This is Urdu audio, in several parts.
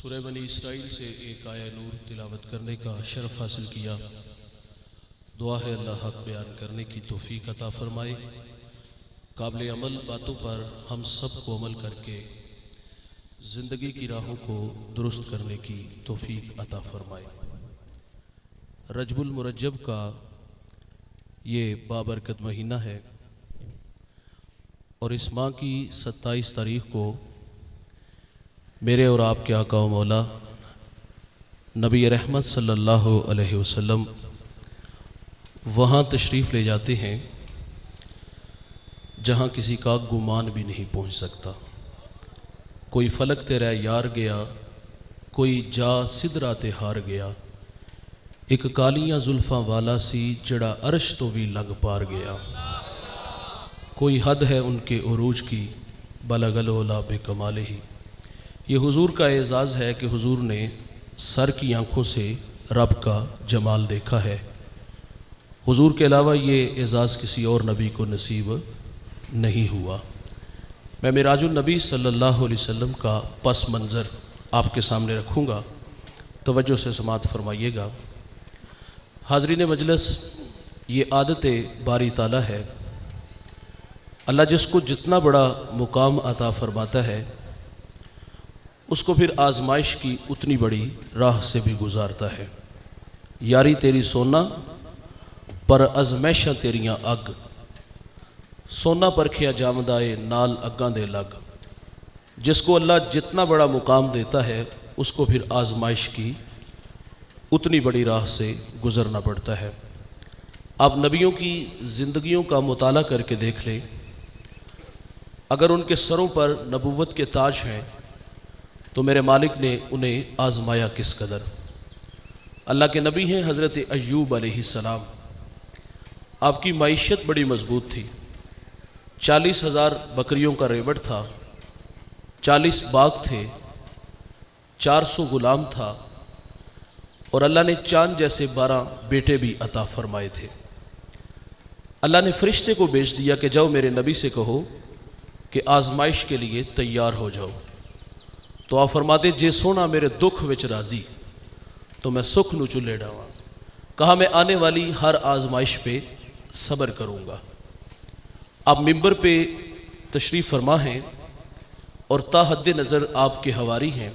سورہ بنی اسرائیل سے ایک آیہ نور تلاوت کرنے کا شرف حاصل کیا۔ دعا ہے اللہ حق بیان کرنے کی توفیق عطا فرمائے، قابل عمل باتوں پر ہم سب کو عمل کر کے زندگی کی راہوں کو درست کرنے کی توفیق عطا فرمائے۔ رجب المرجب کا یہ بابرکت مہینہ ہے اور اس ماہ کی 27 تاریخ کو میرے اور آپ کے آقا و مولا نبی رحمت صلی اللہ علیہ وسلم وہاں تشریف لے جاتے ہیں جہاں کسی کا گمان بھی نہیں پہنچ سکتا۔ کوئی فلک تیرا یار گیا، کوئی جا سدرات ہار گیا، ایک کالیاں زلفاں والا سی جڑا عرش تو بھی لنگ پار گیا۔ کوئی حد ہے ان کے عروج کی، بلغ العلا بکمالہ ہی۔ یہ حضور کا اعزاز ہے کہ حضور نے سر کی آنکھوں سے رب کا جمال دیکھا ہے۔ حضور کے علاوہ یہ اعزاز کسی اور نبی کو نصیب نہیں ہوا۔ میں معراج النبی صلی اللہ علیہ وسلم کا پس منظر آپ کے سامنے رکھوں گا، توجہ سے سماعت فرمائیے گا۔ حاضرین مجلس، یہ عادت باری تعالیٰ ہے، اللہ جس کو جتنا بڑا مقام عطا فرماتا ہے اس کو پھر آزمائش کی اتنی بڑی راہ سے بھی گزارتا ہے۔ یاری تیری سونا پر ازمیشاں تیریاں اگ، سونا پرکھیا جامدائے نال اگاں دے لگ۔ جس کو اللہ جتنا بڑا مقام دیتا ہے اس کو پھر آزمائش کی اتنی بڑی راہ سے گزرنا پڑتا ہے۔ آپ نبیوں کی زندگیوں کا مطالعہ کر کے دیکھ لیں، اگر ان کے سروں پر نبوت کے تاج ہیں تو میرے مالک نے انہیں آزمایا کس قدر۔ اللہ کے نبی ہیں حضرت ایوب علیہ السلام، آپ کی معیشت بڑی مضبوط تھی، 40,000 بکریوں کا ریوڑ تھا، 40 باغ تھے، 400 غلام تھا، اور اللہ نے چاند جیسے 12 بیٹے بھی عطا فرمائے تھے۔ اللہ نے فرشتے کو بھیج دیا کہ جاؤ میرے نبی سے کہو کہ آزمائش کے لیے تیار ہو جاؤ۔ تو آپ فرماتے جے سونا میرے دکھ وچ راضی تو میں سکھ نو چلے ڈاواں۔ کہا میں آنے والی ہر آزمائش پہ صبر کروں گا۔ آپ ممبر پہ تشریف فرما ہیں اور تا حد نظر آپ کے حواری ہیں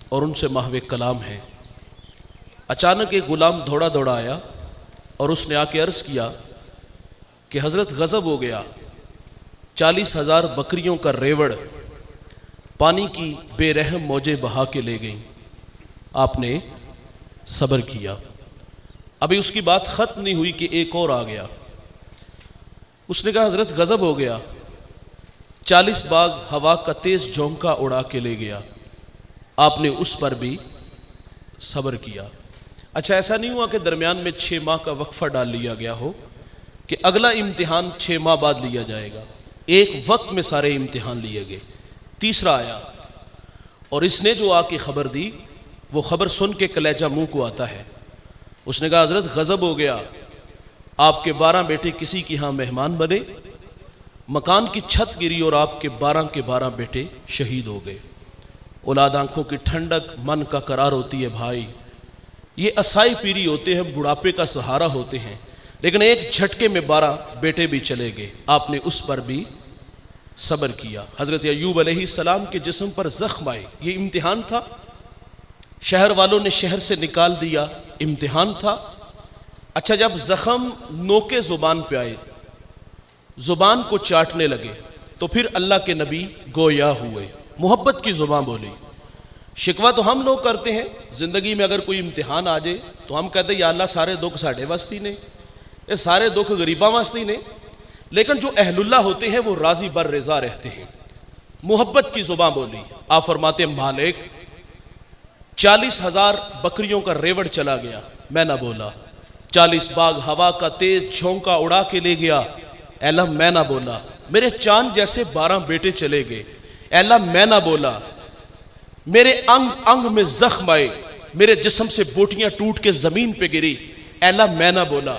اور ان سے محو کلام ہیں۔ اچانک ایک غلام دوڑا دوڑا آیا اور اس نے آ کے عرض کیا کہ حضرت غضب ہو گیا، 40,000 بکریوں کا ریوڑ پانی کی بے رحم موجیں بہا کے لے گئیں۔ آپ نے صبر کیا۔ ابھی اس کی بات ختم نہیں ہوئی کہ ایک اور آ گیا۔ اس نے کہا حضرت غضب ہو گیا، 40 باغ ہوا کا تیز جھونکا اڑا کے لے گیا۔ آپ نے اس پر بھی صبر کیا۔ اچھا ایسا نہیں ہوا کہ درمیان میں 6 ماہ کا وقفہ ڈال لیا گیا ہو کہ اگلا امتحان 6 ماہ بعد لیا جائے گا، ایک وقت میں سارے امتحان لیے گئے۔ تیسرا آیا اور اس نے جو آ کے خبر دی وہ خبر سن کے کلیجہ منہ کو آتا ہے۔ اس نے کہا حضرت غضب ہو گیا، آپ کے 12 بیٹے کسی کی ہاں مہمان بنے، مکان کی چھت گری اور آپ کے 12 کے 12 بیٹے شہید ہو گئے۔ اولاد آنکھوں کی ٹھنڈک من کا قرار ہوتی ہے بھائی، یہ اسائی پیری ہوتے ہیں، بڑھاپے کا سہارا ہوتے ہیں، لیکن ایک جھٹکے میں 12 بیٹے بھی چلے گئے۔ آپ نے اس پر بھی صبر کیا۔ حضرت ایوب علیہ السلام کے جسم پر زخم آئے، یہ امتحان تھا۔ شہر والوں نے شہر سے نکال دیا، امتحان تھا۔ اچھا جب زخم نوکے زبان پہ آئے، زبان کو چاٹنے لگے، تو پھر اللہ کے نبی گویا ہوئے، محبت کی زبان بولی۔ شکوہ تو ہم لوگ کرتے ہیں، زندگی میں اگر کوئی امتحان آ جائے تو ہم کہتے ہیں یا اللہ سارے دکھ ساڑھے واسطی نے، یہ سارے دکھ غریباں واسطی نے، لیکن جو اہل اللہ ہوتے ہیں وہ راضی بر رضا رہتے ہیں۔ محبت کی زبان بولی۔ آپ فرماتے ہیں مالک 40,000 بکریوں کا ریوڑ چلا گیا، میں نہ بولا، 40 باغ ہوا کا تیز جھونکا اڑا کے لے گیا، اے اللہ میں نہ بولا، میرے چاند جیسے 12 بیٹے چلے گئے، اے اللہ میں نہ بولا، میرے انگ انگ میں زخم آئے، میرے جسم سے بوٹیاں ٹوٹ کے زمین پہ گری، اے اللہ میں نہ بولا،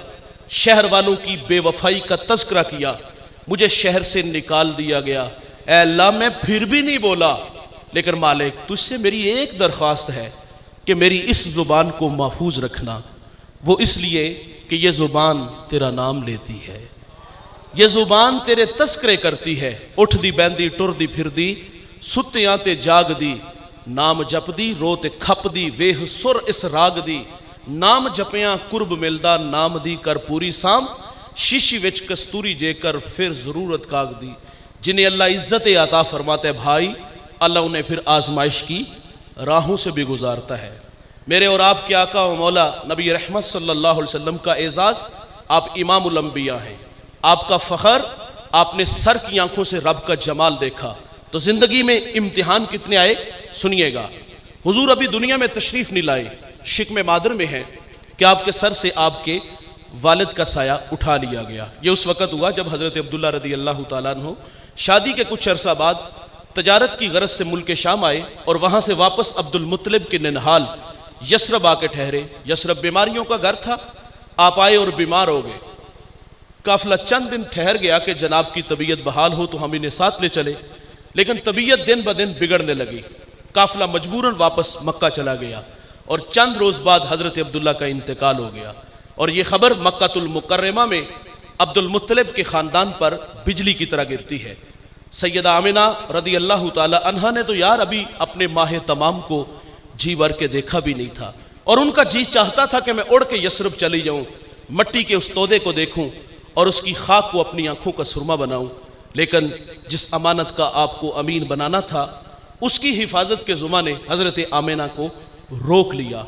شہر والوں کی بے وفائی کا تذکرہ کیا، مجھے شہر سے نکال دیا گیا، اے اللہ میں پھر بھی نہیں بولا، لیکن مالک تجھ سے میری ایک درخواست ہے کہ میری اس زبان کو محفوظ رکھنا، وہ اس لیے کہ یہ زبان تیرا نام لیتی ہے، یہ زبان تیرے تذکرے کرتی ہے، اٹھ دی بیندی ٹر دی پھر دی ستیاں تے جاگ دی، نام جپ دی رو تے کھپ دی ویہ سر اس راگ دی، نام جپیاں قرب ملدا نام دی کر پوری سام، شیشی وچ کستوری جے کر پھر ضرورت کاغ دی۔ جنہیں اللہ عزت عطا فرماتا ہے بھائی، اللہ انہیں پھر آزمائش کی راہوں سے بھی گزارتا ہے۔ میرے اور آپ کے آقا و مولا نبی رحمت صلی اللہ علیہ وسلم کا اعزاز، آپ امام الانبیاء ہیں، آپ کا فخر، آپ نے سر کی آنکھوں سے رب کا جمال دیکھا، تو زندگی میں امتحان کتنے آئے سنیے گا۔ حضور ابھی دنیا میں تشریف نہیں لائے، شکم مادر میں ہے کہ آپ کے سر سے آپ کے والد کا سایہ اٹھا لیا گیا۔ یہ اس وقت ہوا جب حضرت عبداللہ رضی اللہ تعالیٰ عنہ شادی کے کچھ عرصہ بعد تجارت کی غرض سے ملک شام آئے اور وہاں سے واپس عبد المطلب کے ننہال یثرب آ کے ٹھہرے۔ یثرب بیماریوں کا گھر تھا، آپ آئے اور بیمار ہو گئے۔ قافلہ چند دن ٹھہر گیا کہ جناب کی طبیعت بحال ہو تو ہم انہیں ساتھ لے چلے، لیکن طبیعت دن بدن بگڑنے لگی۔ قافلہ مجبوراً واپس مکہ چلا گیا اور چند روز بعد حضرت عبداللہ کا انتقال ہو گیا، اور یہ خبر مکہ المکرمہ میں عبد المطلب کے خاندان پر بجلی کی طرح گرتی ہے۔ سیدہ آمنہ رضی اللہ تعالی عنہا نے تو یار ابھی اپنے ماہ تمام کو جی بھر کے دیکھا بھی نہیں تھا، اور ان کا جی چاہتا تھا کہ میں اڑ کے یثرب چلی جاؤں، مٹی کے اس تودے کو دیکھوں اور اس کی خاک کو اپنی آنکھوں کا سرما بناؤں، لیکن جس امانت کا آپ کو امین بنانا تھا اس کی حفاظت کے ذمہ نے حضرت آمنہ کو روک لیا۔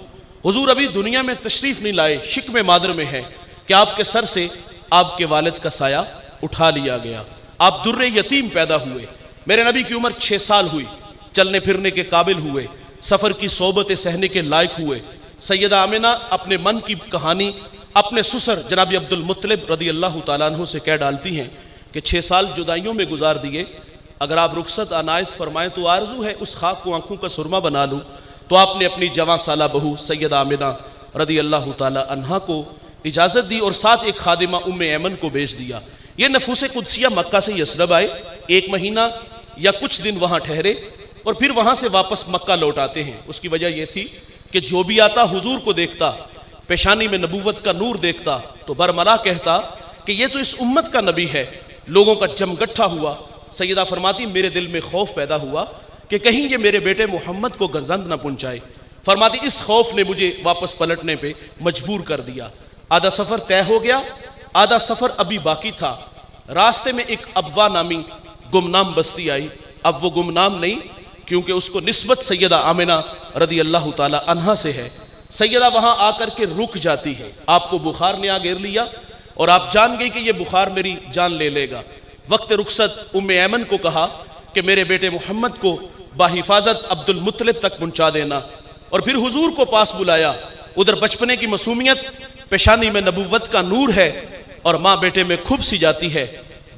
حضور ابھی دنیا میں تشریف نہیں لائے، شکم مادر میں ہے کہ آپ کے سر سے آپ کے والد کا سایہ اٹھا لیا گیا۔ آپ در یتیم پیدا ہوئے، میرے نبی کی عمر 6 سال ہوئی، چلنے پھرنے کے قابل ہوئے، سفر کی صحبت سہنے کے لائق ہوئے۔ سیدہ آمنہ اپنے من کی کہانی اپنے سسر جناب عبد المطلب رضی اللہ تعالیٰ عنہ سے کہہ ڈالتی ہیں کہ 6 سال جدائیوں میں گزار دیے، اگر آپ رخصت عنایت فرمائیں تو آرزو ہے اس خاک کو آنکھوں کا سرما بنا لوں۔ تو آپ نے اپنی جوان سالہ بہو سیدہ آمنہ رضی اللہ تعالی عنہا کو اجازت دی اور ساتھ ایک خادمہ ام ایمن کو بھیج دیا۔ یہ نفوس قدسیہ مکہ سے یثرب آئے، 1 مہینہ یا کچھ دن وہاں ٹھہرے اور پھر وہاں سے واپس مکہ لوٹ آتے ہیں۔ اس کی وجہ یہ تھی کہ جو بھی آتا حضور کو دیکھتا، پیشانی میں نبوت کا نور دیکھتا تو برملا کہتا کہ یہ تو اس امت کا نبی ہے۔ لوگوں کا جمگٹھا ہوا۔ سیدہ فرماتی میرے دل میں خوف پیدا ہوا کہ کہیں یہ میرے بیٹے محمد کو گزند نہ پہنچائے۔ فرماتی اس خوف نے مجھے واپس پلٹنے پہ مجبور کر دیا۔ آدھا سفر طے ہو گیا، آدھا سفر ابھی باقی تھا۔ راستے میں ایک ابوا نامی گمنام بستی آئی۔ اب وہ گمنام نہیں کیونکہ اس کو نسبت سیدہ آمنہ رضی اللہ تعالی عنہا سے ہے۔ سیدہ وہاں آ کر کے رک جاتی ہے۔ آپ کو بخار نے آ گھیر لیا اور آپ جان گئی کہ یہ بخار میری جان لے لے گا۔ وقت رخصت ام ایمن کو کہا کہ میرے بیٹے محمد کو بحفاظت عبد المطلب تک پہنچا دینا، اور پھر حضور کو پاس بلایا۔ ادھر بچپنے کی معصومیت، پیشانی میں نبوت کا نور ہے اور ماں بیٹے میں کھب سی جاتی ہے۔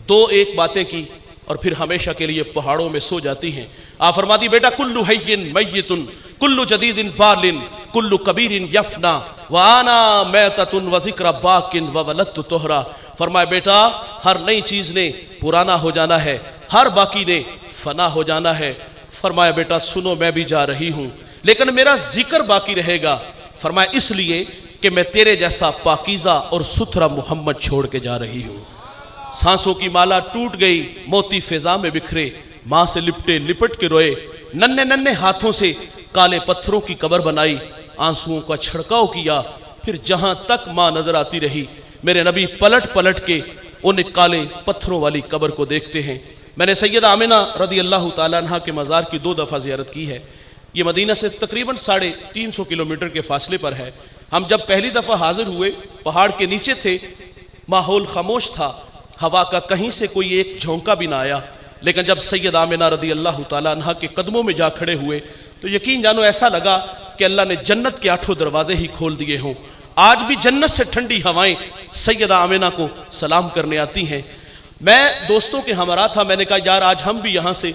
2 باتیں کی اور پھر ہمیشہ کے لیے پہاڑوں میں سو جاتی ہیں۔ آپ فرماتی بیٹا کلو حین میتن کلو جدید بال کلو کبیر یفنا وانا میتۃ وذکر باق وولدت طہرا۔ فرمایا بیٹا ہر نئی چیز نے پرانا ہو جانا ہے، ہر باقی نے فنا ہو جانا ہے۔ فرمایا بیٹا سنو میں بھی جا رہی ہوں لیکن میرا ذکر باقی رہے گا۔ فرمایا اس لیے کہ میں تیرے جیسا پاکیزہ اور ستھرا محمد چھوڑ کے جا رہی ہوں۔ سانسوں کی مالا ٹوٹ گئی، موتی فضا میں بکھرے، ماں سے لپٹے لپٹ کے روئے، ننھے ننھے ہاتھوں سے کالے پتھروں کی قبر بنائی، آنسوؤں کا چھڑکاؤ کیا، پھر جہاں تک ماں نظر آتی رہی میرے نبی پلٹ پلٹ کے ان کالے پتھروں والی قبر کو دیکھتے ہیں۔ میں نے سیدہ آمنہ رضی اللہ تعالیٰ عنہ کے مزار کی 2 دفعہ زیارت کی ہے۔ یہ مدینہ سے تقریباً 350 کلومیٹر کے فاصلے پر ہے۔ ہم جب پہلی دفعہ حاضر ہوئے پہاڑ کے نیچے تھے، ماحول خاموش تھا، ہوا کا کہیں سے کوئی ایک جھونکا بھی نہ آیا، لیکن جب سید آمنہ رضی اللہ تعالیٰ عنہ کے قدموں میں جا کھڑے ہوئے تو یقین جانو ایسا لگا کہ اللہ نے جنت کے 8 دروازے ہی کھول دیے ہوں۔ آج بھی جنت سے ٹھنڈی ہوائیں سیدہ آمنہ کو سلام کرنے آتی ہیں۔ میں دوستوں کے ہمراہ تھا، میں نے کہا یار آج ہم بھی یہاں سے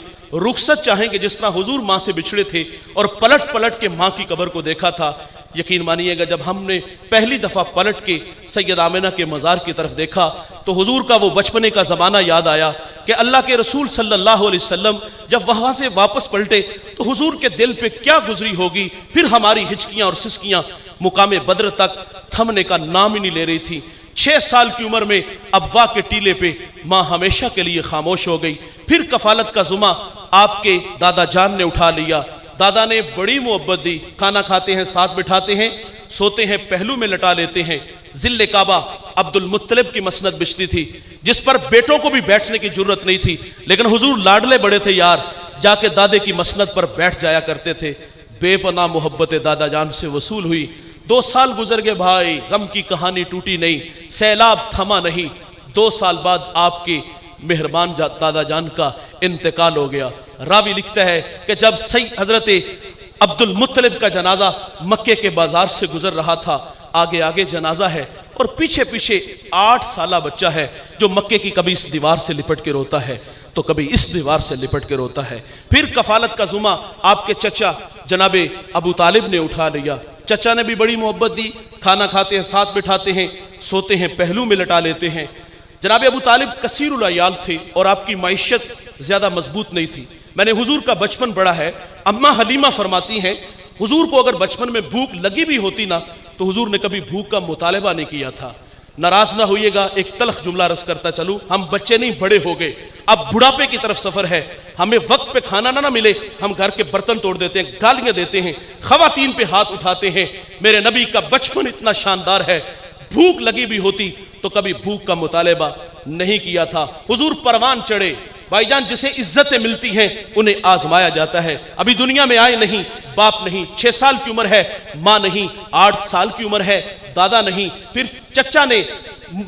رخصت چاہیں گے، جس طرح حضور ماں سے بچھڑے تھے اور پلٹ پلٹ کے ماں کی قبر کو دیکھا تھا، یقین مانیے گا جب ہم نے پہلی دفعہ پلٹ کے سید آمنہ کے مزار کی طرف دیکھا تو حضور کا وہ بچپنے کا زمانہ یاد آیا کہ اللہ کے رسول صلی اللہ علیہ وسلم جب وہاں سے واپس پلٹے تو حضور کے دل پہ کیا گزری ہوگی. پھر ہماری ہچکیاں اور سسکیاں مقام بدر تک تھمنے کا نام ہی نہیں لے رہی تھی. 6 سال کی عمر میں ابوا کے ٹیلے پہ ماں ہمیشہ کے لیے خاموش ہو گئی. پھر کفالت کا ذمہ آپ کے دادا جان نے اٹھا لیا. دادا نے بڑی محبت دی. کھانا کھاتے ہیں ساتھ بٹھاتے ہیں, سوتے ہیں پہلو میں لٹا لیتے ہیں. ذل کعبہ عبد المطلب کی مسند بچتی تھی جس پر بیٹوں کو بھی بیٹھنے کی جرت نہیں تھی, لیکن حضور لاڈلے بڑے تھے یار, جا کے دادے کی مسند پر بیٹھ جایا کرتے تھے. بے پناہ محبت دادا جان سے وصول ہوئی. 2 سال گزر گئے بھائی, غم کی کہانی ٹوٹی نہیں, سیلاب تھما نہیں. 2 سال بعد آپ کے مہربان دادا جان کا انتقال ہو گیا. راوی لکھتا ہے کہ جب حضرت عبد المطلب کا جنازہ مکے کے بازار سے گزر رہا تھا, آگے آگے جنازہ ہے اور پیچھے پیچھے 8 سالہ بچہ ہے جو مکے کی کبھی اس دیوار سے لپٹ کے روتا ہے تو کبھی اس دیوار سے لپٹ کے روتا ہے. پھر کفالت کا ذمہ آپ کے چچا جناب ابو طالب نے اٹھا لیا. چچا نے بھی بڑی محبت دی. کھانا کھاتے ہیں ساتھ بٹھاتے ہیں, سوتے ہیں پہلو میں لٹا لیتے ہیں. جناب ابو طالب کثیر العیال تھے اور آپ کی معیشت زیادہ مضبوط نہیں تھی. میں نے حضور کا بچپن پڑھا ہے. اماں حلیمہ فرماتی ہیں حضور کو اگر بچپن میں بھوک لگی بھی ہوتی نا تو حضور نے کبھی بھوک کا مطالبہ نہیں کیا تھا. ناراض نہ ہوئیے گا, ایک تلخ جملہ رس کرتا چلوں, ہم بچے نہیں بڑے ہو گئے, اب بڑھاپے کی طرف سفر ہے. ہمیں وقت پہ کھانا نہ ملے ہم گھر کے برتن توڑ دیتے ہیں, گالیاں دیتے ہیں, خواتین پہ ہاتھ اٹھاتے ہیں. میرے نبی کا بچپن اتنا شاندار ہے, بھوک لگی بھی ہوتی تو کبھی بھوک کا مطالبہ نہیں کیا تھا. حضور پروان چڑھے. بھائی جان جسے عزتیں ملتی ہیں انہیں آزمایا جاتا ہے. ابھی دنیا میں آئے نہیں, باپ نہیں, 6 سال کی عمر ہے, ماں نہیں, 8 سال کی عمر ہے, دادا نہیں. پھر چچا نے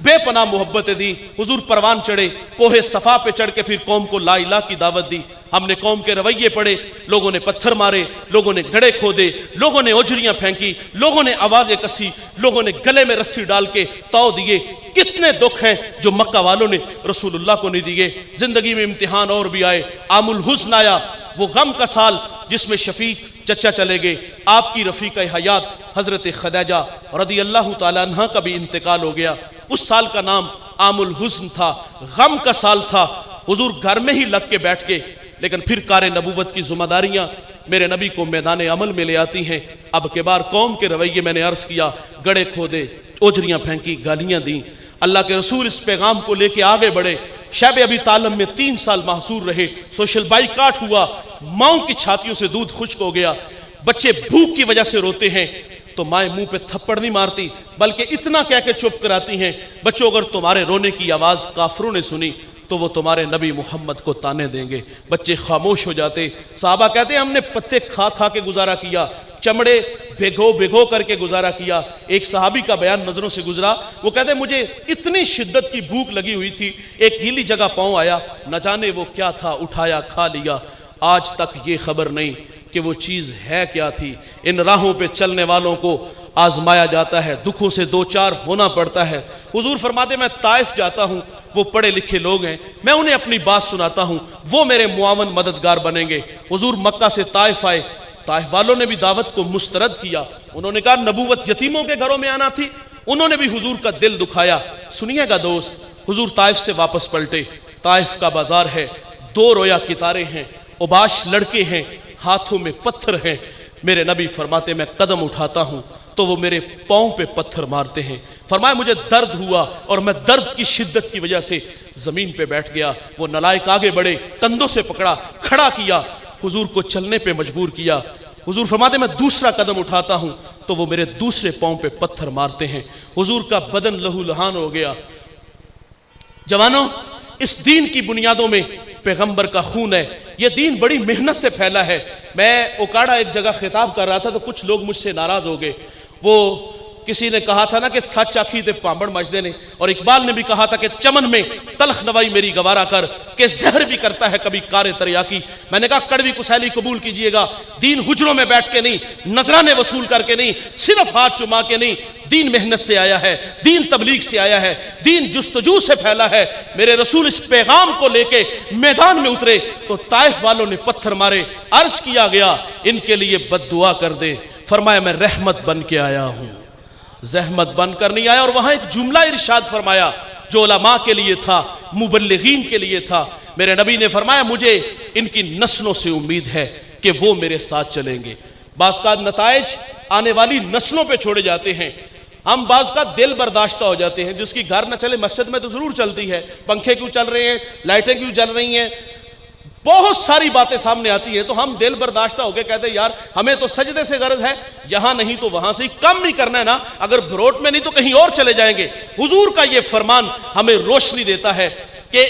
بے پناہ محبت دی. حضور پروان چڑھے, کوہ صفا پہ چڑھ کے پھر قوم کو لا الہ کی دعوت دی. ہم نے قوم کے رویے پڑھے, لوگوں نے پتھر مارے, لوگوں نے گڑھے کھودے, لوگوں نے اوجریاں پھینکی, لوگوں نے آوازیں کسی, لوگوں نے گلے میں رسی ڈال کے تو دیے. کتنے دکھ ہیں جو مکہ والوں نے رسول اللہ کو نہیں دیے. زندگی میں امتحان اور بھی آئے. عام الحزن آیا, وہ غم کا سال جس میں شفیق چچا چلے گئے. آپ کی رفیقہ حیات حضرت خدیجہ رضی اللہ تعالیٰ عنہ کا بھی انتقال ہو گیا. اس سال کا نام عام الحزن تھا, غم کا سال تھا. حضور گھر میں ہی لگ کے بیٹھ گئے. لیکن پھر کار نبوت کی ذمہ داریاں میرے نبی کو میدان عمل میں لے آتی ہیں. اب کے بار قوم کے رویے میں نے عرض کیا, گڑھے کھودے, اوجریاں پھینکی, گالیاں دیں. اللہ کے رسول اس پیغام کو لے کے آگے بڑھے. شیب ابی طالب میں 3 سال محصور رہے. سوشل بائیکاٹ ہوا, ماؤں کی چھاتیوں سے دودھ خشک ہو گیا. بچے بھوک کی وجہ سے روتے ہیں تو مائیں منہ پہ تھپڑ نہیں مارتی بلکہ اتنا کہہ کے چپ کراتی ہیں, بچوں اگر تمہارے رونے کی آواز کافروں نے سنی تو وہ تمہارے نبی محمد کو تانے دیں گے. بچے خاموش ہو جاتے. صحابہ کہتے ہیں ہم نے پتے کھا کھا کے گزارا کیا, چمڑے بھگو بھگو کر کے گزارا کیا. ایک صحابی کا بیان نظروں سے گزرا, وہ کہتے ہیں مجھے اتنی شدت کی بھوک لگی ہوئی تھی, ایک گیلی جگہ پاؤں آیا, نہ جانے وہ کیا تھا, اٹھایا کھا لیا. آج تک یہ خبر نہیں کہ وہ چیز ہے کیا تھی. ان راہوں پہ چلنے والوں کو آزمایا جاتا ہے, دکھوں سے 2-4 ہونا پڑتا ہے. حضور فرماتے میں طائف جاتا ہوں, وہ پڑھے لکھے لوگ ہیں, میں انہیں اپنی بات سناتا ہوں, وہ میرے معاون مددگار بنیں گے. حضور مکہ سے طائف آئے, طائف والوں نے بھی دعوت کو مسترد کیا. انہوں نے کہا نبوت یتیموں کے گھروں میں آنا تھی. انہوں نے بھی حضور کا دل دکھایا. سنیے گا دوست, حضور طائف سے واپس پلٹے. طائف کا بازار ہے, 2 رویا کتارے ہیں, اوباش لڑکے ہیں, ہاتھوں میں پتھر ہیں. میرے نبی فرماتے میں قدم اٹھاتا ہوں تو وہ میرے پاؤں پہ پتھر مارتے ہیں. فرمایا مجھے درد ہوا اور میں درد کی شدت کی وجہ سے زمین پہ بیٹھ گیا. وہ نالائق آگے بڑھے, کندھوں سے پکڑا, کھڑا کیا, حضور کو چلنے پہ مجبور کیا. حضور فرماتے میں دوسرا قدم اٹھاتا ہوں تو وہ میرے دوسرے پاؤں پہ پتھر مارتے ہیں. حضور کا بدن لہو لہان ہو گیا. جوانوں, اس دین کی بنیادوں میں پیغمبر کا خون ہے. یہ دین بڑی محنت سے پھیلا ہے. میں اوکاڑا ایک جگہ خطاب کر رہا تھا تو کچھ لوگ مجھ سے ناراض ہو گئے. وہ کسی نے کہا تھا نا کہ سچ آکھی تے پامبڑ مجدے نے، اور اقبال نے بھی کہا تھا کہ چمن میں تلخ نوائی میری گوارا کر، کہ زہر بھی کرتا ہے کبھی کار تریاکی۔ میں نے کہا کڑوی کسیلی قبول کیجئے گا، دین حجروں میں بیٹھ کے نہیں، نذرانے وصول کر کے نہیں، صرف ہاتھ چما کے نہیں، دین محنت سے آیا ہے، دین تبلیغ سے آیا ہے، دین جستجو سے پھیلا ہے۔ میرے رسول اس پیغام کو لے کے میدان میں اترے تو طائف والوں نے پتھر مارے، عرض کیا گیا ان کے لیے بد دعا کر دے، فرمایا میں رحمت بن کے آیا ہوں، زحمت بن کر نہیں آیا۔ اور وہاں ایک جملہ ارشاد فرمایا جو علماء کے لیے تھا، مبلغین کے لیے تھا۔ میرے نبی نے فرمایا مجھے ان کی نسلوں سے امید ہے کہ وہ میرے ساتھ چلیں گے۔ بعض کا نتائج آنے والی نسلوں پہ چھوڑے جاتے ہیں، ہم بعض کا دل برداشتہ ہو جاتے ہیں، جس کی گھر نہ چلے مسجد میں تو ضرور چلتی ہے، پنکھے کیوں چل رہے ہیں، لائٹیں کیوں چل رہی ہیں، بہت ساری باتیں سامنے آتی ہیں، تو ہم دل برداشتہ ہو کے کہتے ہیں یار ہمیں تو سجدے سے غرض ہے، یہاں نہیں تو وہاں سے کم ہی کرنا ہے نا، اگر بروٹ میں نہیں تو کہیں اور چلے جائیں گے۔ حضور کا یہ فرمان ہمیں روشنی دیتا ہے کہ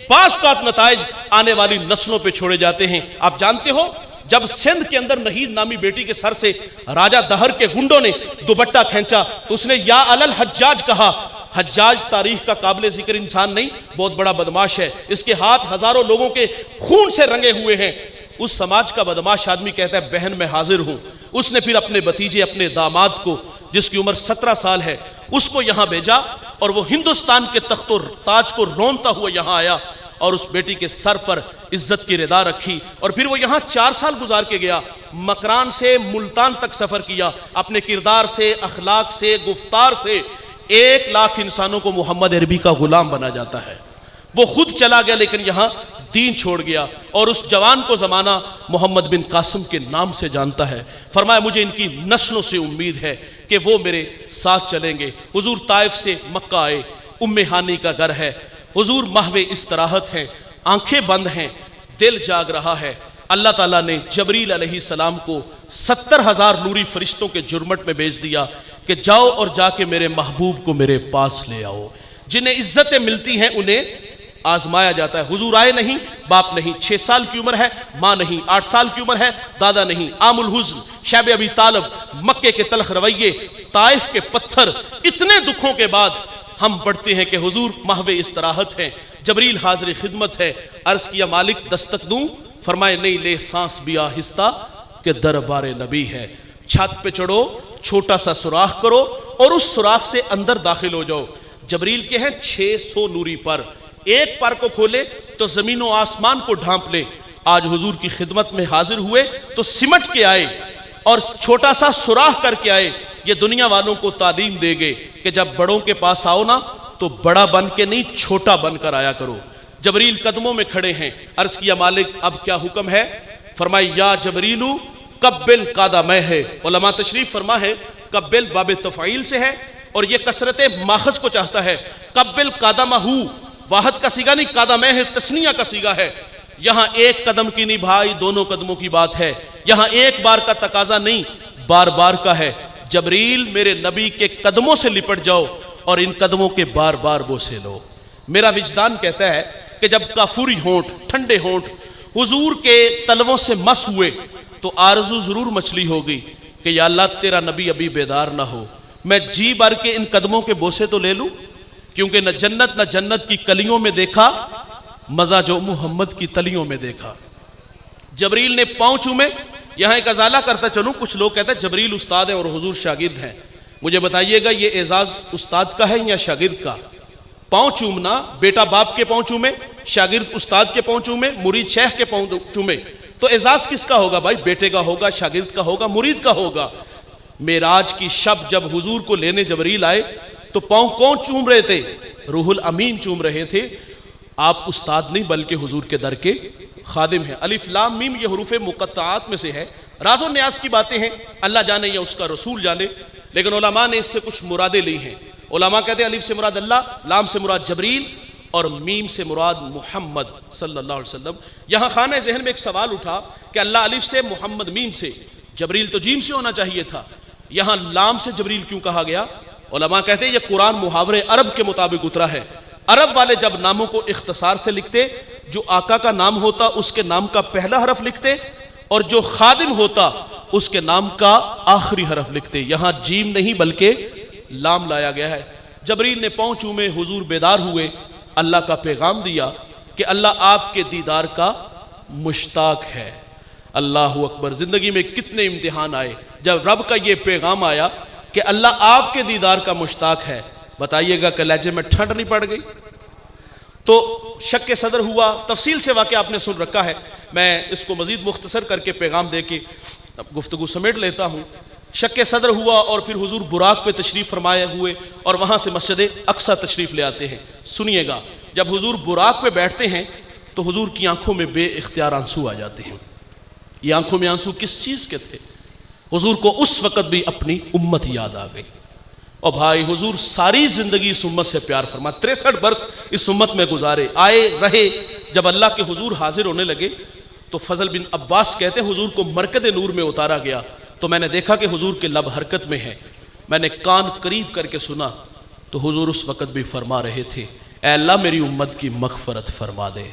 بعض کا نتائج آنے والی نسلوں پہ چھوڑے جاتے ہیں۔ آپ جانتے ہو جب سندھ کے اندر نہید نامی بیٹی کے سر سے راجہ دہر کے گنڈوں نے دوپٹہ کھینچا تو اس نے یا علل حجاج کہا۔ حجاج تاریخ کا قابل ذکر انسان نہیں، بہت بڑا بدماش ہے، اس کے ہاتھ ہزاروں لوگوں کے خون سے رنگے ہوئے ہیں۔ اس سماج کا بدماش آدمی کہتا ہے بہن میں حاضر ہوں۔ اس نے پھر اپنے بھتیجے، اپنے داماد کو جس کی عمر 17 سال ہے، اس کو یہاں بھیجا اور وہ ہندوستان کے تخت و تاج کو رونتا ہوا یہاں آیا اور اس بیٹی کے سر پر عزت کی ردا رکھی، اور پھر وہ یہاں 4 سال گزار کے گیا۔ مکران سے ملتان تک سفر کیا، اپنے کردار سے، اخلاق سے، گفتار سے 1 لاکھ انسانوں کو محمد عربی کا غلام بنا جاتا ہے۔ وہ خود چلا گیا لیکن یہاں دین چھوڑ گیا، اور اس جوان کو زمانہ محمد بن قاسم کے نام سے جانتا ہے۔ فرمایا مجھے ان کی نسلوں سے امید ہے کہ وہ میرے ساتھ چلیں گے۔ حضور طائف سے مکہ آئے، ام ہانی کا گھر ہے، حضور محو استراحت ہیں، آنکھیں بند ہیں، دل جاگ رہا ہے۔ اللہ تعالیٰ نے جبریل علیہ السلام کو 70,000 نوری فرشتوں کے جرمٹ میں بھیج دیا کہ جاؤ اور جا کے میرے محبوب کو میرے پاس لے آؤ۔ جنہیں عزتیں ملتی ہیں انہیں آزمایا جاتا ہے۔ حضور آئے نہیں، باپ نہیں، 6 سال کی عمر ہے، ماں نہیں، 8 سال کی عمر ہے، دادا نہیں، عام الحزن، شیب ابی طالب، مکے کے تلخ رویے، طائف کے پتھر، اتنے دکھوں کے بعد ہم پڑھتے ہیں کہ حضور محو استراحت ہیں، جبریل حاضر خدمت ہے۔ عرض کیا مالک دستک دوں؟ فرمائے نہیں، لے سانس بھی آہستہ کہ دربار نبی ہے۔ چھت پہ چڑھو، چھوٹا سا سوراخ کرو اور اس سوراخ سے اندر داخل ہو جاؤ۔ جبریل کے ہیں 600 نوری پر، ایک پر کو کھولے تو زمین و آسمان کو ڈھانپ لے۔ آج حضور کی خدمت میں حاضر ہوئے تو سمٹ کے آئے اور چھوٹا سا سوراخ کر کے آئے۔ یہ دنیا والوں کو تعلیم دے گے کہ جب بڑوں کے پاس آؤ نا تو بڑا بن کے نہیں، چھوٹا بن کر آیا کرو۔ جبریل قدموں میں کھڑے ہیں، عرض کیا مالک اب کیا حکم ہے؟ فرمائی یا جبریلو قبل قدمہ ہے۔ علماء تشریف فرما ہے قبل باب تفعیل سے ہے اور یہ کثرت ماخذ کو چاہتا ہے۔ قبل قدمہ، واحد کا صیغہ نہیں، قدمہ ہے تثنیہ کا صیغہ ہے۔ یہاں ایک قدم کی نہیں بھائی، دونوں قدموں کی بات ہے۔ یہاں ایک بار کا تقاضا نہیں، بار بار کا ہے۔ جبریل میرے نبی کے قدموں سے لپٹ جاؤ اور ان قدموں کے بار بار بوسے لو۔ میرا وجدان کہتا ہے کہ جب کافوری ہونٹ، ٹھنڈے ہونٹ حضور کے تلووں سے مس ہوئے تو آرزو ضرور مچلی ہوگی کہ یا اللہ تیرا نبی ابھی بیدار نہ ہو، میں جی بھر کے ان قدموں کے بوسے تو لے لوں، کیونکہ نہ جنت کی کلیوں میں دیکھا مزہ جو محمد کی تلیوں میں دیکھا۔ جبریل نے پاؤں چومے۔ یہاں ایک ازالہ کرتا چلوں، کچھ لوگ کہتے ہیں جبریل استاد ہے اور حضور شاگرد ہیں، مجھے بتائیے گا یہ اعزاز استاد کا ہے یا شاگرد کا؟ پاؤں چومنا، بیٹا باپ کے پاؤں چومے، شاگرد استاد کے پاؤں چومے، مرید شیخ کے پاؤں چومے، تو اعزاز کس کا ہوگا بھائی؟ بیٹے کا ہوگا، شاگرد کا ہوگا، مرید کا ہوگا۔ معراج کی شب جب حضور کو لینے جبریل آئے تو پاؤں کون چوم رہے تھے؟ روح الامین چوم رہے تھے۔ آپ استاد نہیں بلکہ حضور کے در کے خادم ہیں۔ الف لام میم یہ حروف مقطعات میں سے ہے، راز و نیاز کی باتیں ہیں، اللہ جانے یا اس کا رسول جانے، لیکن علماء نے اس سے کچھ مرادیں لی ہیں۔ علماء کہتے ہیں الف سے مراد اللہ، لام سے مراد جبریل اور میم سے مراد محمد صلی اللہ علیہ وسلم۔ یہاں خانہ ذہن میں ایک سوال اٹھا کہ اللہ الف سے، محمد میم سے، جبریل تو جیم سے ہونا چاہیے تھا، یہاں لام سے جبریل کیوں کہا گیا؟ علماء کہتے ہیں یہ قرآن محاورے عرب کے مطابق اترا ہے۔ عرب والے جب ناموں کو اختصار سے لکھتے، جو آقا کا نام ہوتا اس کے نام کا پہلا حرف لکھتے اور جو خادم ہوتا اس کے نام کا آخری حرف لکھتے۔ یہاں جیم نہیں بلکہ لام لایا گیا ہے۔ جبریل نے پاؤں چومے، حضور بیدار ہوئے، اللہ کا پیغام دیا کہ اللہ آپ کے دیدار کا مشتاق ہے۔ اللہ اکبر! زندگی میں کتنے امتحان آئے، جب رب کا یہ پیغام آیا کہ اللہ آپ کے دیدار کا مشتاق ہے، بتائیے گا کلیجے میں ٹھنڈ نہیں پڑ گئی؟ تو شک صدر ہوا۔ تفصیل سے واقعہ آپ نے سن رکھا ہے، میں اس کو مزید مختصر کر کے پیغام دے کے گفتگو سمیٹ لیتا ہوں۔ شک صدر ہوا اور پھر حضور براق پہ تشریف فرمائے ہوئے اور وہاں سے مسجد اقصیٰ تشریف لے آتے ہیں۔ سنیے گا، جب حضور براق پہ بیٹھتے ہیں تو حضور کی آنکھوں میں بے اختیار آنسو آ جاتے ہیں۔ یہ آنکھوں میں آنسو کس چیز کے تھے؟ حضور کو اس وقت بھی اپنی امت یاد آ گئی۔ اور بھائی، حضور ساری زندگی اس امت سے پیار فرما، 63 برس اس امت میں گزارے، آئے رہے۔ جب اللہ کے حضور حاضر ہونے لگے تو فضل بن عباس کہتے ہیں حضور کو مرکد نور میں اتارا گیا تو میں نے دیکھا کہ حضور کے لب حرکت میں ہیں۔ میں نے کان قریب کر کے سنا تو حضور اس وقت بھی فرما رہے تھے، اے اللہ میری امت کی مغفرت فرما دے۔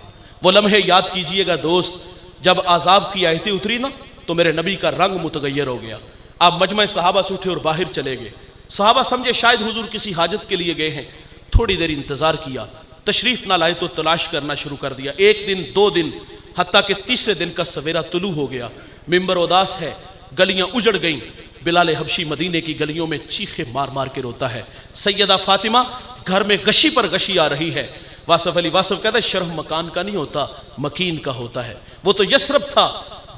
وہ لمحے یاد کیجئے گا دوست، جب عذاب کی آیتیں اتری نا تو میرے نبی کا رنگ متغیر ہو گیا۔ آپ مجمع صحابہ سے اٹھے اور باہر چلے گئے۔ صحابہ سمجھے شاید حضور کسی حاجت کے لیے گئے ہیں، تھوڑی دیر انتظار کیا، تشریف نہ لائے تو تلاش کرنا شروع کر دیا۔ 1 دن 2 دن، حتیٰ کہ تیسرے دن کا سویرا طلوع ہو گیا۔ ممبر اداس ہے، گلیاں اجڑ گئیں۔ بلال حبشی مدینے کی گلیوں میں چیخے مار مار کے روتا ہے۔ سیدہ فاطمہ گھر میں غشی پر غشی آ رہی ہے۔ واصف علی واصف کہتا ہے شرف مکان کا نہیں ہوتا، مکین کا ہوتا ہے۔ وہ تو یثرب تھا،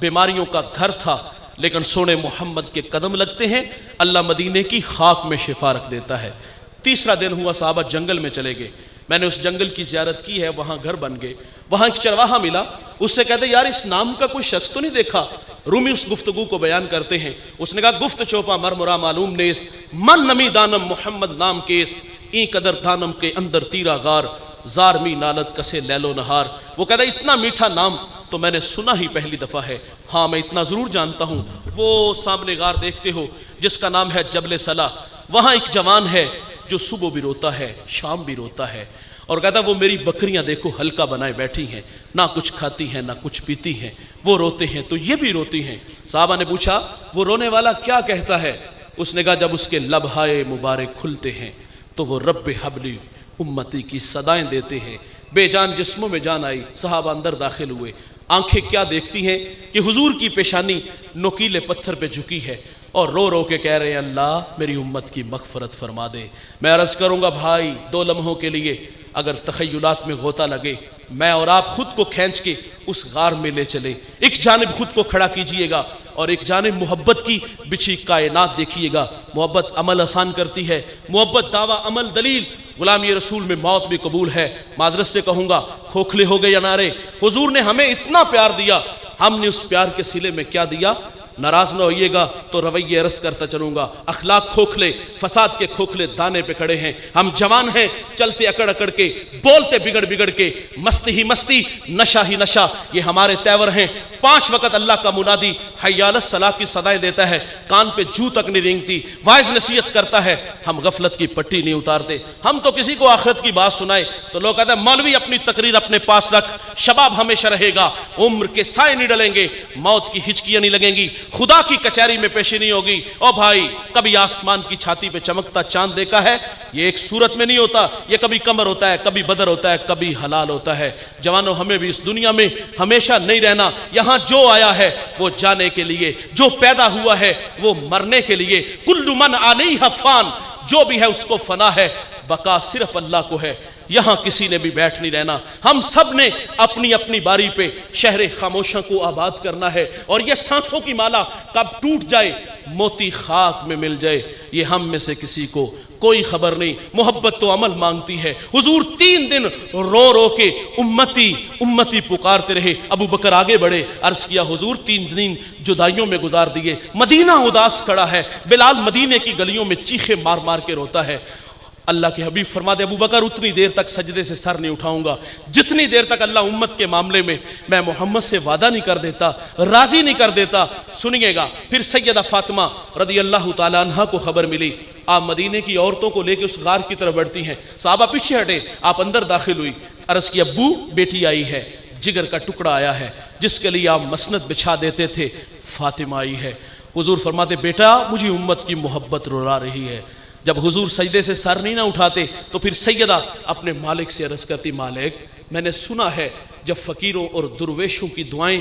بیماریوں کا گھر تھا، لیکن سونے محمد کے قدم لگتے ہیں، اللہ مدینے کی خاک میں شفا رکھ دیتا ہے۔ تیسرا دن ہوا، صحابہ جنگل میں چلے گئے۔ میں نے اس جنگل کی زیارت کی ہے، وہاں گھر بن گئے۔ وہاں ایک چرواہا ملا، اس سے کہتے یار اس نام کا کوئی شخص تو نہیں دیکھا؟ رومی اس گفتگو کو بیان کرتے ہیں، اس نے کہا گفت چوپا مرمرا معلوم نیست، من نمی دانم محمد نام کیس، این قدر دانم کے اندر تیرا غار، زار می نالت کسے لیل و نہار۔ وہ کہتا ہے اتنا میٹھا نام تو میں نے سنا ہی پہلی دفعہ ہے، ہاں میں اتنا ضرور جانتا ہوں۔ وہ سامنے غار دیکھتے ہو جس کا نام ہے جبل صلا، وہاں ایک جوان ہے جو صبح بھی روتا ہے، شام بھی روتا ہے، اور کہتا وہ میری بکریاں دیکھو حلقہ بنائے بیٹھی ہیں، نہ کچھ کھاتی ہیں نہ کچھ پیتی ہیں، وہ روتے ہیں تو یہ بھی روتی ہیں۔ صحابہ نے پوچھا وہ رونے والا کیا کہتا ہے؟ اس نے کہا جب اس کے لبہائے مبارک کھلتے ہیں تو وہ رب حبلی امتی کی صدائیں دیتے ہیں۔ بے جان جسموں میں جان آئی، صحابہ اندر داخل ہوئے۔ آنکھیں کیا دیکھتی ہیں کہ حضور کی پیشانی نوکیلے پتھر پہ جھکی ہے اور رو رو کے کہہ رہے ہیں اللہ میری امت کی مغفرت فرما دے۔ میں عرض کروں گا بھائی، 2 لمحوں کے لیے اگر تخیلات میں غوطہ لگے، میں اور آپ خود کو کھینچ کے اس غار میں لے چلے، ایک جانب خود کو کھڑا کیجئے گا اور ایک جانب محبت کی بچھی کائنات دیکھیے گا۔ محبت عمل آسان کرتی ہے، محبت دعویٰ عمل دلیل۔ غلامی رسول میں موت بھی قبول ہے۔ معذرت سے کہوں گا کھوکھلے ہو گئے انارے، حضور نے ہمیں اتنا پیار دیا، ہم نے اس پیار کے صلے میں کیا دیا؟ ناراض نہ ہوئیے گا تو رویے عرض کرتا چلوں گا، اخلاق کھوکھلے، فساد کے کھوکھلے دانے پہ کھڑے ہیں۔ ہم جوان ہیں، چلتے اکڑ اکڑ کے، بولتے بگڑ بگڑ کے، مستی ہی مستی، نشہ ہی نشہ، یہ ہمارے تیور ہیں۔ 5 وقت اللہ کا منادی حی علی الصلاۃ کی صدائیں دیتا ہے، کان پہ جوں تک نہیں رینگتی، واعظ نصیحت کرتا ہے، ہم غفلت کی پٹی نہیں اتارتے۔ ہم تو کسی کو آخرت کی بات سنائے تو لوگ کہتے ہیں مولوی اپنی تقریر اپنے پاس رکھ، شباب ہمیشہ رہے گا، عمر کے سائے نہیں ڈلیں گے، موت کی ہچکیاں نہیں لگیں گی، خدا کی کچہری میں پیشی نہیں ہوگی۔ او بھائی، کبھی آسمان کی چھاتی پہ چمکتا چاند دیکھا ہے؟ یہ ایک صورت میں نہیں ہوتا، یہ کبھی قمر ہوتا ہے، کبھی بدر ہوتا ہے، کبھی ہلال ہوتا ہے۔ جوانوں، ہمیں بھی اس دنیا میں ہمیشہ نہیں رہنا، یہاں جو آیا ہے وہ جانے کے لیے، جو پیدا ہوا ہے وہ مرنے کے لیے۔ کل من علیہا فان، جو بھی ہے اس کو فنا ہے، بقا صرف اللہ کو ہے، یہاں کسی نے بھی بیٹھ نہیں رہنا۔ ہم سب نے اپنی اپنی باری پہ شہر خاموشاں کو آباد کرنا ہے، اور یہ سانسوں کی مالا کب ٹوٹ جائے، موتی خاک میں مل جائے، یہ ہم میں سے کسی کو کوئی خبر نہیں۔ محبت تو عمل مانگتی ہے۔ حضور 3 دن رو رو کے امتی امتی پکارتے رہے۔ ابو بکر آگے بڑھے، عرض کیا حضور 3 دن جدائیوں میں گزار دیے، مدینہ اداس کھڑا ہے، بلال مدینے کی گلیوں میں چیخے مار مار کے روتا ہے۔ اللہ کے حبیب فرماتے ابو بکر اتنی دیر تک سجدے سے سر نہیں اٹھاؤں گا جتنی دیر تک اللہ امت کے معاملے میں میں محمد سے وعدہ نہیں کر دیتا، راضی نہیں کر دیتا۔ سنیے گا، پھر سیدہ فاطمہ رضی اللہ تعالیٰ عنہ کو خبر ملی، آپ مدینے کی عورتوں کو لے کے اس غار کی طرف بڑھتی ہیں۔ صحابہ پیچھے ہٹے، آپ اندر داخل ہوئی، عرض کی ابو بیٹی آئی ہے، جگر کا ٹکڑا آیا ہے، جس کے لیے آپ مسند بچھا دیتے تھے، فاطمہ آئی ہے۔ حضور فرماتے بیٹا مجھے امت کی محبت رلا رہی ہے۔ جب حضور سجدے سے سر نہیں نہ اٹھاتے تو پھر سیدہ اپنے مالک سے عرض کرتی مالک میں نے سنا ہے جب فقیروں اور درویشوں کی دعائیں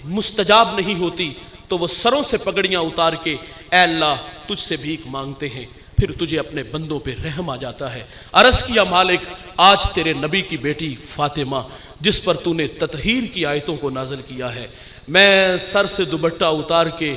مستجاب نہیں ہوتی تو وہ سروں سے پگڑیاں اتار کے اے اللہ تجھ سے بھیک مانگتے ہیں، پھر تجھے اپنے بندوں پہ رحم آ جاتا ہے۔ عرض کیا مالک آج تیرے نبی کی بیٹی فاطمہ جس پر تو نے تطہیر کی آیتوں کو نازل کیا ہے، میں سر سے دوپٹہ اتار کے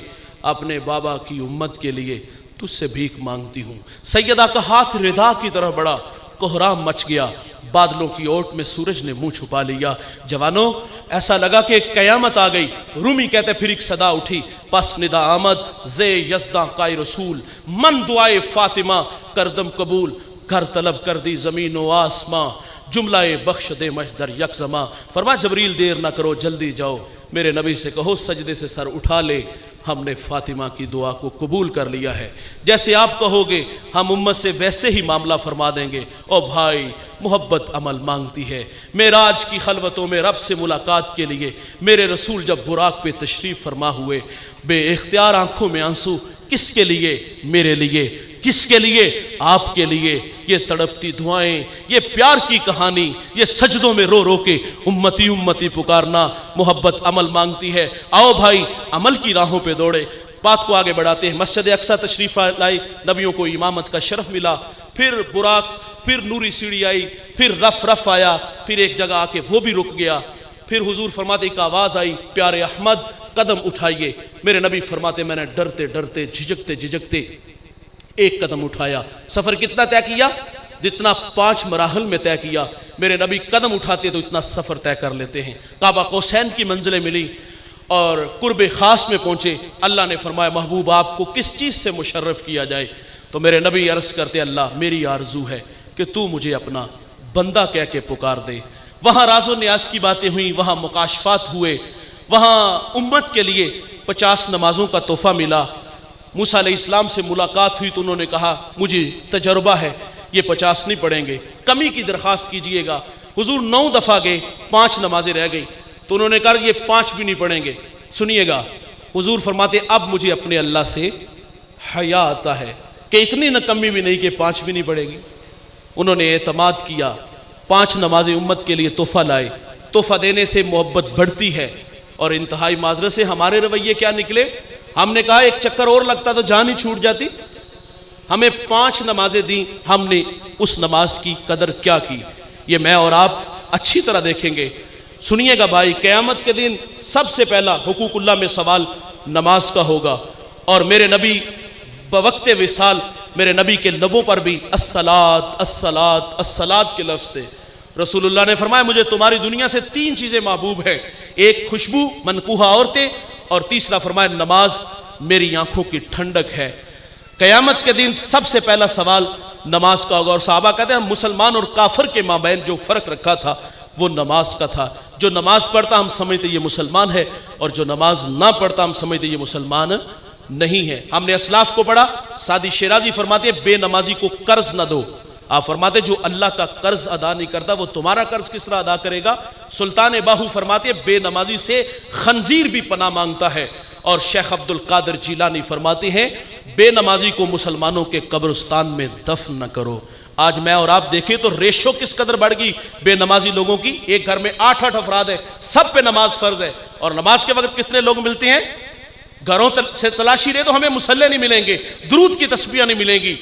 اپنے بابا کی امت کے لیے تجھ سے بھیک مانگتی ہوں۔ سیدہ کا ہاتھ ردا کی طرح بڑا، کوہرام مچ گیا، بادلوں کی اوٹ میں سورج نے منہ چھپا لیا۔ جوانوں ایسا لگا کہ قیامت آ گئی۔ رومی کہتے پھر ایک صدا اٹھی، پس ندا آمد زے یزداں قائے رسول، من دعائے فاطمہ کردم قبول، گھر طلب کر دی زمین و آسماں، جملہ بخش دے مجدر یک زماں۔ فرمایا جبریل دیر نہ کرو جلدی جاؤ، میرے نبی سے کہو سجدے سے سر اٹھا لے، ہم نے فاطمہ کی دعا کو قبول کر لیا ہے، جیسے آپ کہو گے ہم امت سے ویسے ہی معاملہ فرما دیں گے۔ او بھائی محبت عمل مانگتی ہے۔ معراج کی خلوتوں میں رب سے ملاقات کے لیے میرے رسول جب براق پہ تشریف فرما ہوئے، بے اختیار آنکھوں میں آنسو، کس کے لیے؟ میرے لیے۔ کس کے لیے؟ آپ کے لیے۔ یہ تڑپتی دعائیں، یہ پیار کی کہانی، یہ سجدوں میں رو رو کے امتی امتی پکارنا، محبت عمل مانگتی ہے۔ آؤ بھائی عمل کی راہوں پہ دوڑے، بات کو آگے بڑھاتے ہیں۔ مسجد اقصیٰ تشریف لائی، نبیوں کو امامت کا شرف ملا، پھر براق، پھر نوری سیڑھی آئی، پھر رف آیا، پھر ایک جگہ آ کے وہ بھی رک گیا، پھر حضور فرماتے ایک آواز آئی پیارے احمد قدم اٹھائیے۔ میرے نبی فرماتے میں نے ڈرتے ڈرتے جھجکتے ایک قدم اٹھایا۔ سفر کتنا طے کیا؟ جتنا 5 مراحل میں طے کیا۔ میرے نبی قدم اٹھاتے تو اتنا سفر طے کر لیتے ہیں۔ کعبہ قوسین کی منزلیں ملی اور قرب خاص میں پہنچے۔ اللہ نے فرمایا محبوب آپ کو کس چیز سے مشرف کیا جائے؟ تو میرے نبی عرض کرتے اللہ میری آرزو ہے کہ تو مجھے اپنا بندہ کہہ کے پکار دے۔ وہاں راز و نیاز کی باتیں ہوئیں، وہاں مکاشفات ہوئے، وہاں امت کے لیے 50 نمازوں کا تحفہ ملا۔ موسیٰ علیہ السلام سے ملاقات ہوئی تو انہوں نے کہا مجھے تجربہ ہے، یہ 50 نہیں پڑھیں گے، کمی کی درخواست کیجئے گا۔ حضور 9 دفعہ گئے، 5 نمازیں رہ گئی تو انہوں نے کہا یہ 5 بھی نہیں پڑھیں گے۔ سنیے گا حضور فرماتے اب مجھے اپنے اللہ سے حیا آتا ہے کہ اتنی نکمی بھی نہیں کہ 5 بھی نہیں پڑھے گی۔ انہوں نے اعتماد کیا، 5 نمازیں امت کے لیے تحفہ لائے۔ تحفہ دینے سے محبت بڑھتی ہے، اور انتہائی معذرت سے ہمارے رویے کیا نکلے؟ ہم نے کہا ایک چکر اور لگتا تو جان ہی چھوٹ جاتی۔ ہمیں 5 نمازیں دیں، ہم نے اس نماز کی قدر کیا کی، یہ میں اور آپ اچھی طرح دیکھیں گے۔ سنیے گا بھائی قیامت کے دن سب سے پہلا حقوق اللہ میں سوال نماز کا ہوگا، اور میرے نبی بوقت وصال میرے نبی کے لبوں پر بھی الصلاۃ الصلاۃ الصلاۃ کے لفظ تھے۔ رسول اللہ نے فرمایا مجھے تمہاری دنیا سے 3 چیزیں محبوب ہیں، ایک خوشبو منکوحہ عورتیں، اور تیسرا فرمایا نماز میری آنکھوں کی ٹھنڈک ہے۔ قیامت کے دن سب سے پہلا سوال نماز کا ہوگا، اور صحابہ کہتے ہیں مسلمان اور کافر کے مابین جو فرق رکھا تھا وہ نماز کا تھا۔ جو نماز پڑھتا ہم سمجھتے یہ مسلمان ہے، اور جو نماز نہ پڑھتا ہم سمجھتے یہ مسلمان نہیں ہے۔ ہم نے اسلاف کو پڑھا، سعدی شیرازی فرماتے ہیں بے نمازی کو قرض نہ دو۔ آپ فرماتے جو اللہ کا قرض ادا نہیں کرتا وہ تمہارا قرض کس طرح ادا کرے گا؟ سلطان باہو فرماتے ہیں بے نمازی سے خنزیر بھی پناہ مانگتا ہے، اور شیخ عبد القادر جیلانی فرماتے ہیں بے نمازی کو مسلمانوں کے قبرستان میں دفن نہ کرو۔ آج میں اور آپ دیکھیں تو ریشو کس قدر بڑھ گئی بے نمازی لوگوں کی۔ ایک گھر میں 8 افراد ہیں، سب پہ نماز فرض ہے، اور نماز کے وقت کتنے لوگ ملتے ہیں؟ گھروں سے تلاشی رہے تو ہمیں مصلے نہیں ملیں گے، درود کی تسبیحیں نہیں ملیں گی۔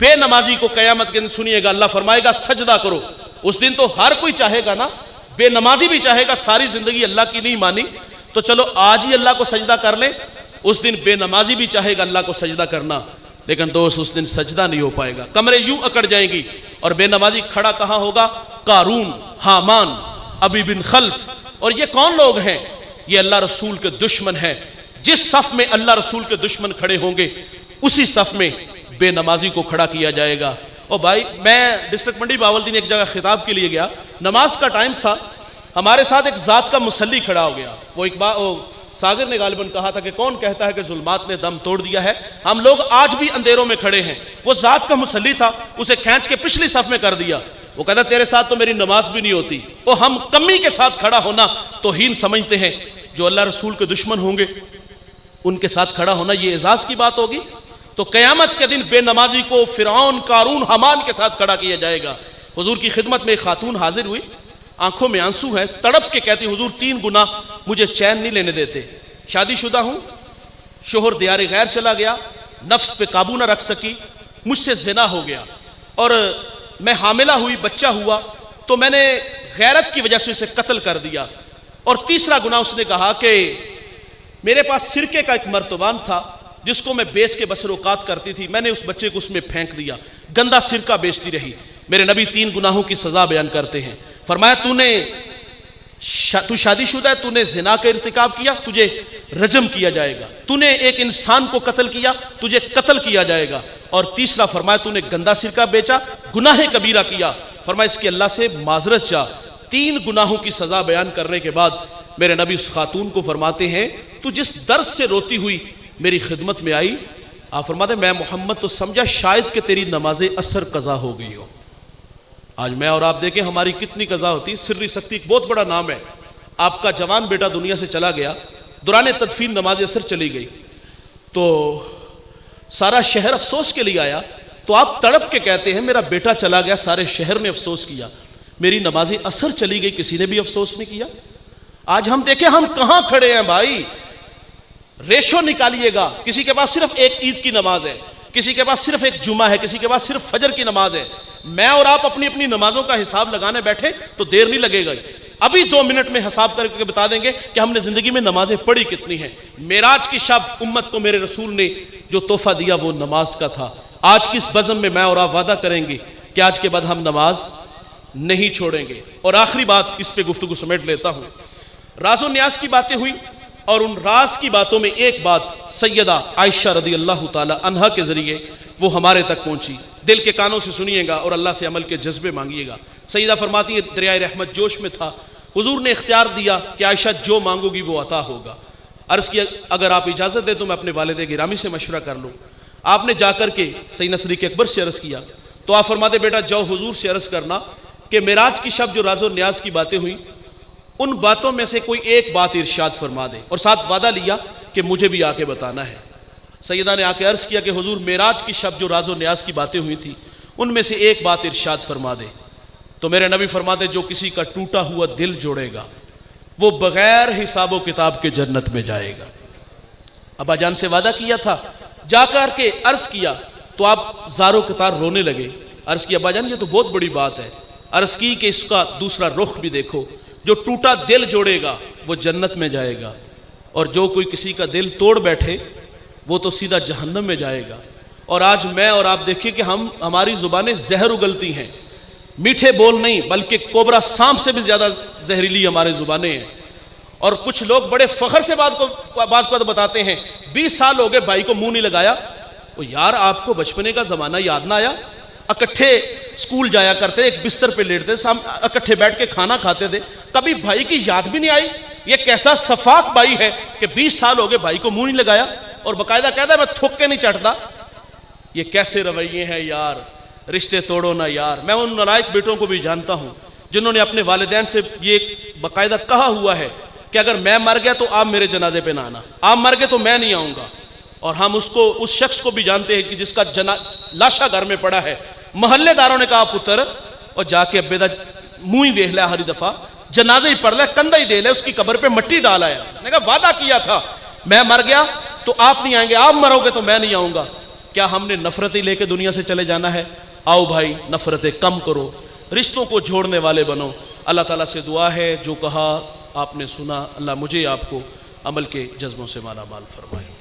بے نمازی کو قیامت کے دن سنیے گا اللہ فرمائے گا سجدہ کرو۔ اس دن تو ہر کوئی چاہے گا نا، بے نمازی بھی چاہے گا، ساری زندگی اللہ کی نہیں مانی تو چلو آج ہی اللہ کو سجدہ کر لیں۔ اس دن بے نمازی بھی چاہے گا اللہ کو سجدہ کرنا، لیکن دوست اس دن سجدہ نہیں ہو پائے گا، کمریں یوں اکڑ جائیں گی۔ اور بے نمازی کھڑا کہاں ہوگا؟ قارون، حامان، ابی بن خلف۔ اور یہ کون لوگ ہیں؟ یہ اللہ رسول کے دشمن ہیں۔ جس صف میں اللہ رسول کے دشمن کھڑے ہوں گے اسی صف میں بے نمازی کو کھڑا کیا جائے گا۔ اور بھائی میں ڈسٹرکٹ منڈی باولدین ایک جگہ خطاب کے لیے گیا، نماز کا ٹائم تھا، ہمارے ساتھ ایک ذات کا مصلی کھڑا ہو گیا۔ وہ ساگر نے غالباً کہا تھا کہ کون کہتا ہے کہ ظلمات نے دم توڑ دیا ہے؟ ہم لوگ آج بھی اندھیروں میں کھڑے ہیں۔ وہ ذات کا مصلی تھا، اسے کھینچ کے پچھلی صف میں کر دیا۔ وہ کہتا تیرے ساتھ تو میری نماز بھی نہیں ہوتی۔ وہ ہم کمی کے ساتھ کھڑا ہونا توہین سمجھتے ہیں، جو اللہ رسول کے دشمن ہوں گے ان کے ساتھ کھڑا ہونا یہ اعزاز کی بات ہوگی؟ تو قیامت کے دن بے نمازی کو فرعون، قارون، حامان کے ساتھ کھڑا کیا جائے گا۔ حضور کی خدمت میں ایک خاتون حاضر ہوئی، آنکھوں میں آنسو ہیں، تڑپ کے کہتی حضور 3 گناہ مجھے چین نہیں لینے دیتے، شادی شدہ ہوں، شوہر دیار غیر چلا گیا، نفس پہ قابو نہ رکھ سکی، مجھ سے زنا ہو گیا، اور میں حاملہ ہوئی، بچہ ہوا تو میں نے غیرت کی وجہ سے اسے قتل کر دیا، اور تیسرا گناہ اس نے کہا کہ میرے پاس سرکے کا ایک مرتبان تھا جس کو میں بیچ کے بسر اوقات کرتی تھی، میں نے اس بچے کو اس میں پھینک دیا، گندا سرکہ بیچتی رہی۔ میرے نبی 3 گناہوں کی سزا بیان کرتے ہیں، فرمایا تو شادی شدہ ہے، تو نے زنا کا ارتکاب کیا، تجھے رجم کیا جائے گا، تو نے ایک انسان کو قتل کیا، تجھے قتل کیا جائے گا، اور تیسرا فرمایا تو نے گندا سرکہ بیچا، گناہ کبیرہ کیا، فرمایا اس کی اللہ سے معذرت چاہ۔ 3 گناہوں کی سزا بیان کرنے کے بعد میرے نبی اس خاتون کو فرماتے ہیں تو جس درد سے روتی ہوئی میری خدمت میں آئی، آپ فرماتے ہیں میں محمد تو سمجھا شاید کہ تیری نماز عصر قضا ہو گئی ہو۔ آج میں اور آپ دیکھیں ہماری کتنی قضا ہوتی۔ سری سکتی ایک بہت بڑا نام ہے، آپ کا جوان بیٹا دنیا سے چلا گیا، دوران تدفین نماز عصر چلی گئی تو سارا شہر افسوس کے لیے آیا، تو آپ تڑپ کے کہتے ہیں میرا بیٹا چلا گیا، سارے شہر نے افسوس کیا، میری نماز عصر چلی گئی، کسی نے بھی افسوس نہیں کیا۔ آج ہم دیکھیں ہم کہاں کھڑے ہیں بھائی، ریشو نکالیے گا، کسی کے پاس صرف ایک عید کی نماز ہے، کسی کے پاس صرف ایک جمعہ ہے، کسی کے پاس صرف فجر کی نماز ہے۔ میں اور آپ اپنی اپنی نمازوں کا حساب لگانے بیٹھے تو دیر نہیں لگے گا، ابھی 2 منٹ میں حساب کر کے بتا دیں گے کہ ہم نے زندگی میں نمازیں پڑھی کتنی ہیں۔ معراج کی شب امت کو میرے رسول نے جو تحفہ دیا وہ نماز کا تھا۔ آج کی اس بزم میں اور آپ وعدہ کریں گے کہ آج کے بعد ہم نماز نہیں چھوڑیں گے۔ اور آخری بات اس پہ گفتگو سمیٹ لیتا ہوں، راز و نیاز کی باتیں ہوئی، اور ان راز کی باتوں میں ایک بات سیدہ عائشہ رضی اللہ تعالی عنہا کے ذریعے وہ ہمارے تک پہنچی، دل کے کانوں سے سنیے گا اور اللہ سے عمل کے جذبے مانگیے گا۔ سیدہ فرماتی ہے دریائے رحمت جوش میں تھا، حضور نے اختیار دیا کہ عائشہ جو مانگو گی وہ عطا ہوگا۔ عرض کیا اگر آپ اجازت دیں تو میں اپنے والد گرامی سے مشورہ کر لوں۔ آپ نے جا کر کے سیدنا صدیق اکبر سے عرض کیا تو آپ فرماتے بیٹا جاؤ حضور سے عرض کرنا کہ معراج کی شب جو راز و نیاز کی باتیں ہوئیں ان باتوں میں سے کوئی ایک بات ارشاد فرما دے، اور ساتھ وعدہ لیا کہ مجھے بھی آ کے بتانا ہے۔ سیدہ نے آ کے عرض کیا کہ حضور معراج کی شب جو راز و نیاز کی باتیں ہوئی تھی ان میں سے ایک بات ارشاد فرما دے۔ تو میرے نبی فرماتے جو کسی کا ٹوٹا ہوا دل جوڑے گا وہ بغیر حساب و کتاب کے جنت میں جائے گا۔ ابا جان سے وعدہ کیا تھا، جا کر کے عرض کیا تو آپ زارو قطار رونے لگے۔ عرض کیا ابا جان یہ تو بہت بڑی بات ہے۔ عرض کی کہ اس کا دوسرا رخ بھی دیکھو، جو ٹوٹا دل جوڑے گا وہ جنت میں جائے گا، اور جو کوئی کسی کا دل توڑ بیٹھے وہ تو سیدھا جہنم میں جائے گا۔ اور آج میں اور آپ دیکھیں کہ ہماری زبانیں زہر اگلتی ہیں، میٹھے بول نہیں بلکہ کوبرا سانپ سے بھی زیادہ زہریلی ہمارے زبانیں ہیں۔ اور کچھ لوگ بڑے فخر سے بعض کو بتاتے ہیں 20 سال ہو گئے بھائی کو منہ نہیں لگایا۔ وہ یار آپ کو بچپنے کا زمانہ یاد نہ آیا؟ اکٹھے سکول جایا کرتے، ایک بستر پہ لیٹتے، اکٹھے بیٹھ کے کھانا کھاتے تھے، کبھی بھائی کی یاد بھی نہیں آئی؟ یہ کیسا صفاق بھائی ہے کہ 20 سال ہو گئے بھائی کو منہ نہیں لگایا، اور باقاعدہ کہتا ہے میں تھک کے نہیں چڑھتا۔ یہ کیسے رویے ہیں یار، رشتے توڑو نہ یار۔ میں ان نالائق بیٹوں کو بھی جانتا ہوں جنہوں نے اپنے والدین سے یہ باقاعدہ کہا ہوا ہے کہ اگر میں مر گیا تو آپ میرے جنازے پہ نہ آنا، آپ مر گئے تو میں نہیں آؤں گا۔ اور ہم اس شخص کو بھی جانتے ہیں کہ جس کا لاشا گھر میں پڑا ہے، محلے داروں نے کہا پتر اور جا کے ابے دا منہ ہی ویکھ لیا، ہری دفعہ جنازہ ہی پڑھ لیا، کندھا ہی دے لے، اس کی قبر پہ مٹی ڈال آیا۔ اس نے کہا وعدہ کیا تھا میں مر گیا تو آپ نہیں آئیں گے، آپ مرو گے تو میں نہیں آؤں گا۔ کیا ہم نے نفرتیں لے کے دنیا سے چلے جانا ہے؟ آؤ بھائی نفرتیں کم کرو، رشتوں کو جوڑنے والے بنو۔ اللہ تعالیٰ سے دعا ہے جو کہا آپ نے سنا، اللہ مجھے آپ کو عمل کے جذبوں سے مالا مال فرمائے۔